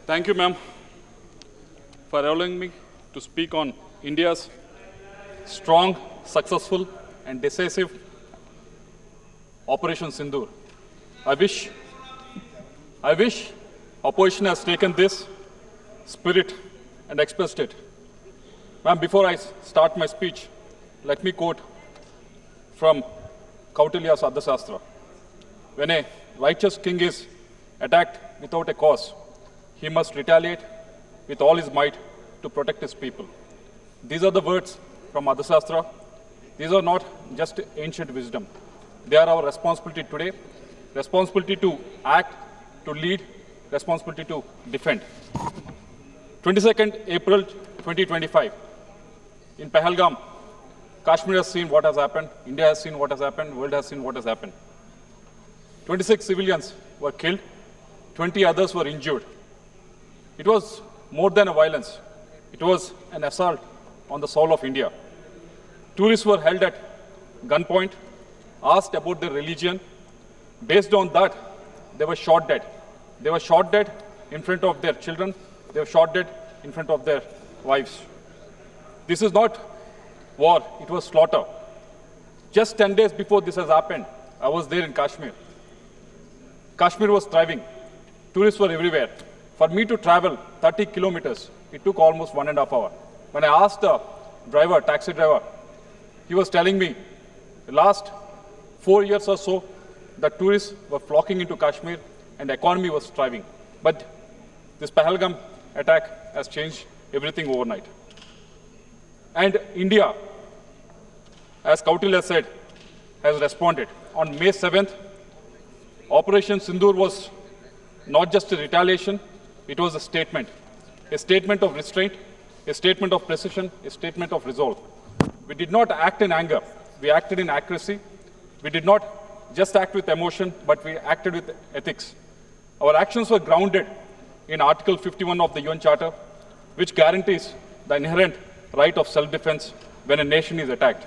Thank you, ma'am, for allowing me to speak on India's strong, successful, and decisive Operation Sindoor. I wish opposition has taken this spirit and expressed it. Ma'am, before I start my speech, let me quote from Kautilya's Ardhashastra. When a righteous king is attacked without a cause, he must retaliate with all his might to protect his people. These are the words from Ardhashastra. These are not just ancient wisdom. They are our responsibility today, responsibility to act, to lead, responsibility to defend. 22nd April 2025, in Pahalgam, Kashmir has seen what has happened, India has seen what has happened, world has seen what has happened. 26 civilians were killed, 20 others were injured. It was more than a violence. It was an assault on the soul of India. Tourists were held at gunpoint, asked about their religion. Based on that, they were shot dead. They were shot dead in front of their children. They were shot dead in front of their wives. This is not war, it was slaughter. Just 10 days before this has happened, I was there in Kashmir. Kashmir was thriving. Tourists were everywhere. For me to travel 30 kilometers, it took almost 1.5 hours. When I asked the driver, taxi driver, he was telling me, the last 4 years or so, the tourists were flocking into Kashmir and the economy was thriving. But this Pahalgam attack has changed everything overnight. And India, as Kautilya said, has responded. On May 7th, Operation Sindoor was not just a retaliation, it was a statement of restraint, a statement of precision, a statement of resolve. We did not act in anger, we acted in accuracy. We did not just act with emotion, but we acted with ethics. Our actions were grounded in Article 51 of the UN Charter, which guarantees the inherent right of self-defense when a nation is attacked.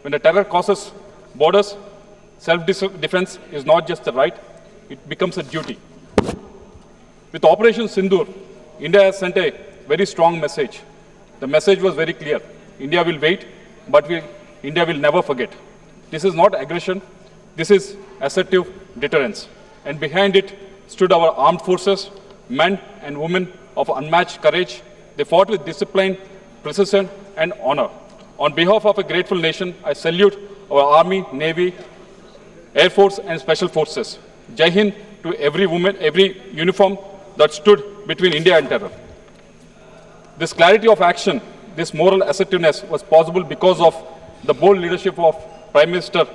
When the terror crosses borders, self-defense is not just a right, it becomes a duty. With Operation Sindoor, India has sent a very strong message. The message was very clear. India will wait, but India will never forget. This is not aggression, this is assertive deterrence. And behind it stood our armed forces, men and women of unmatched courage. They fought with discipline, precision, and honor. On behalf of a grateful nation, I salute our Army, Navy, Air Force, and Special Forces. Jai Hind to every woman, every uniform that stood between India and terror. This clarity of action, this moral assertiveness was possible because of the bold leadership of Prime Minister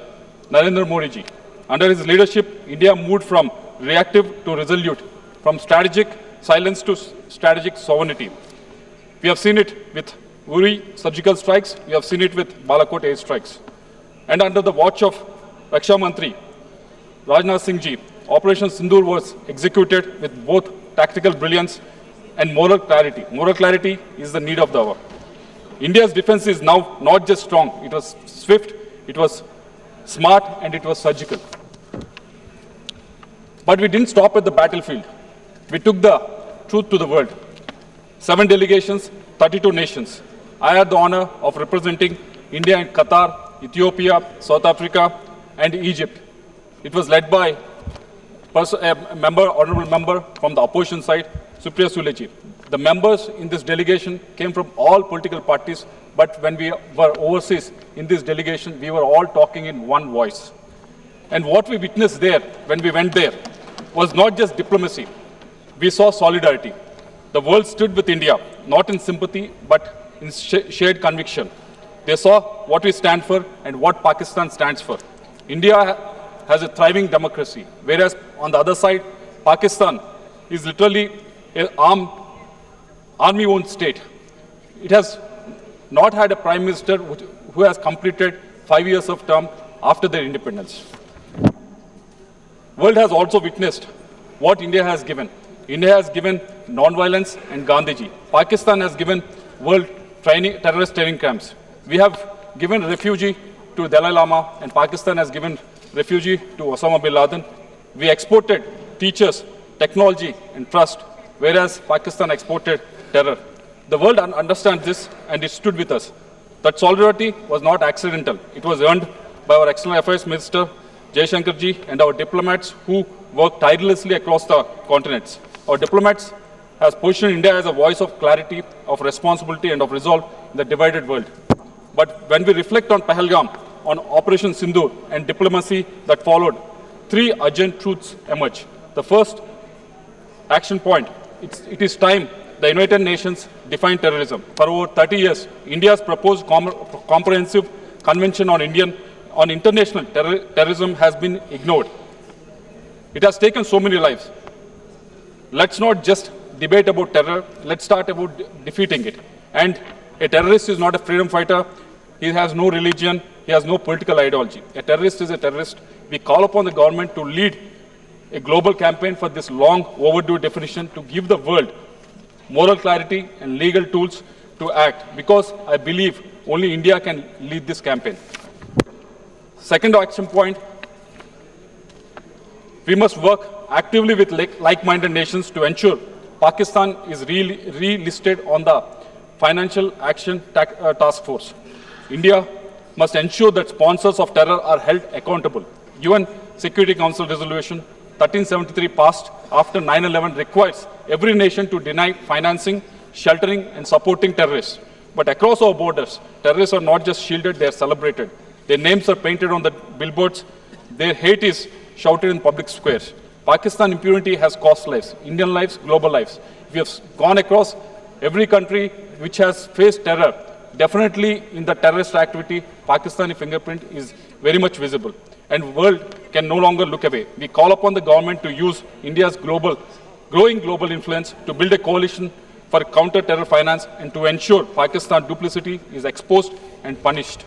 Narendra Modi ji. Under his leadership, India moved from reactive to resolute, from strategic silence to strategic sovereignty. We have seen it with Uri surgical strikes, we have seen it with Balakot air strikes. And under the watch of Raksha Mantri, Rajnath Singh ji, Operation Sindoor was executed with both tactical brilliance and moral clarity. Moral clarity is the need of the hour. India's defense is now not just strong, it was swift, it was smart, and it was surgical. But we didn't stop at the battlefield. We took the truth to the world. 7 delegations, 32 nations. I had the honor of representing India in Qatar, Ethiopia, South Africa, and Egypt. It was led by honorable member from the opposition side, Supriya Sule ji. The members in this delegation came from all political parties, but when we were overseas in this delegation, we were all talking in one voice. And what we witnessed there, when we went there, was not just diplomacy. We saw solidarity. The world stood with India, not in sympathy, but in shared conviction. They saw what we stand for and what Pakistan stands for. India has a thriving democracy, whereas on the other side, Pakistan is literally an army-owned state. It has not had a prime minister who has completed 5 years of term after their independence. World has also witnessed what India has given. India has given non-violence and Gandhiji. Pakistan has given world terrorist training camps. We have given refugee to Dalai Lama, and Pakistan has given refugee to Osama bin Laden. We exported teachers, technology, and trust. whereas Pakistan exported terror. The world understands this and it stood with us. That solidarity was not accidental. It was earned by our External Affairs Minister, Jaishankarji, and our diplomats who worked tirelessly across the continents. Our diplomats has positioned India as a voice of clarity, of responsibility, and of resolve in the divided world. But when we reflect on Pahalgam, on Operation Sindoor, and diplomacy that followed, three urgent truths emerge. The first action point, it is time the United Nations defined terrorism. For over 30 years, India's proposed comprehensive convention on international terrorism has been ignored. It has taken so many lives. Let's not just debate about terror, let's start about defeating it. And a terrorist is not a freedom fighter, he has no religion, he has no political ideology. A terrorist is a terrorist. We call upon the government to lead a global campaign for this long overdue definition to give the world moral clarity and legal tools to act, because I believe only India can lead this campaign. Second action point, we must work actively with like-minded nations to ensure Pakistan is relisted on the Financial Action Task Force. India must ensure that sponsors of terror are held accountable. UN Security Council Resolution 1373 passed after 9/11 requires every nation to deny financing, sheltering, and supporting terrorists. But across our borders, terrorists are not just shielded, they are celebrated. Their names are painted on the billboards. Their hate is shouted in public squares. Pakistan impunity has cost lives, Indian lives, global lives. We have gone across every country which has faced terror. Definitely in the terrorist activity, Pakistani fingerprint is very much visible. And the world can no longer look away. We call upon the government to use India's growing global influence to build a coalition for counter-terror finance and to ensure Pakistan duplicity is exposed and punished.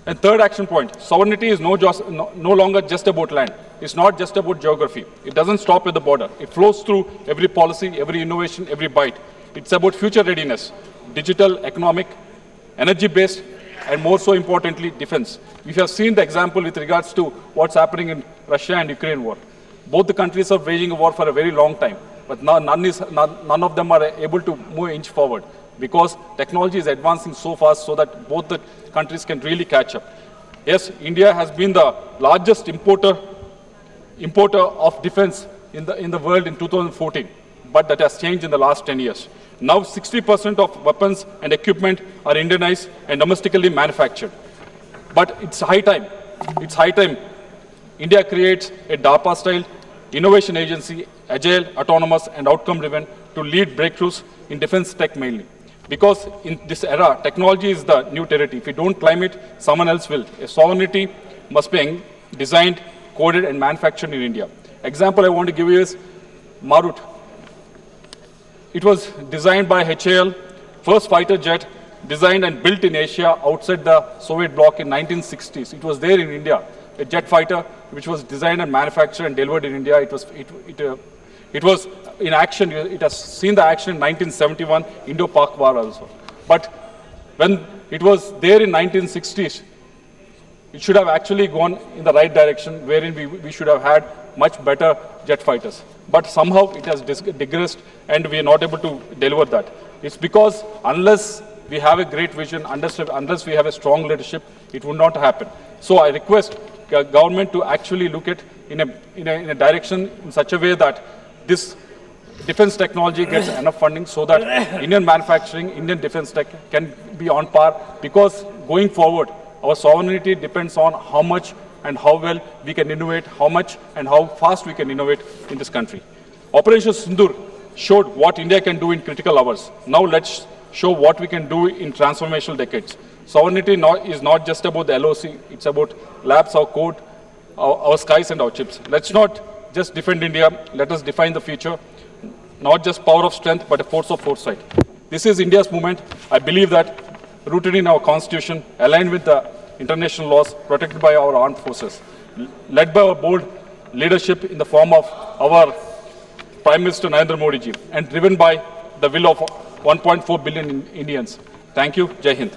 And third action point, sovereignty is no longer just about land. It's not just about geography. It doesn't stop at the border. It flows through every policy, every innovation, every bite. It's about future readiness, digital, economic, energy-based, and more so importantly, defense. We have seen the example with regards to what's happening in Russia and Ukraine war. Both the countries are waging a war for a very long time, but now none of them are able to move an inch forward because technology is advancing so fast so that both the countries can really catch up. Yes, India has been the largest importer of defense in the world in 2014, but that has changed in the last 10 years. Now 60% of weapons and equipment are Indianized and domestically manufactured. But it's high time India creates a DARPA-style innovation agency, agile, autonomous, and outcome-driven to lead breakthroughs in defense tech mainly. Because in this era, technology is the new territory. If we don't climb it, someone else will. A sovereignty must be designed, coded, and manufactured in India. Example I want to give you is Marut. It was designed by HAL, first fighter jet designed and built in Asia outside the Soviet bloc in 1960s. It was there in India, a jet fighter which was designed and manufactured and delivered in India. It was in action. It has seen the action in 1971 Indo-Pak War also. But when it was there in 1960s, it should have actually gone in the right direction, wherein we should have had much better jet fighters. But somehow it has digressed and we are not able to deliver that. It's because unless we have a great vision, unless we have a strong leadership, it would not happen. So I request government to actually look at in a direction in such a way that this defense technology gets enough funding so that Indian manufacturing, Indian defense tech can be on par, because going forward, our sovereignty depends on how much and how well we can innovate, how much and how fast we can innovate in this country. Operation Sindoor showed what India can do in critical hours. Now let's show what we can do in transformational decades. Sovereignty is not just about the LOC, it's about labs, our code, our skies and our chips. Let's not just defend India, let us define the future. Not just power of strength, but a force of foresight. This is India's movement. I believe that rooted in our constitution, aligned with the international laws, protected by our armed forces, led by our bold leadership in the form of our Prime Minister Narendra Modi ji, and driven by the will of 1.4 billion Indians. Thank you. Jai Hind.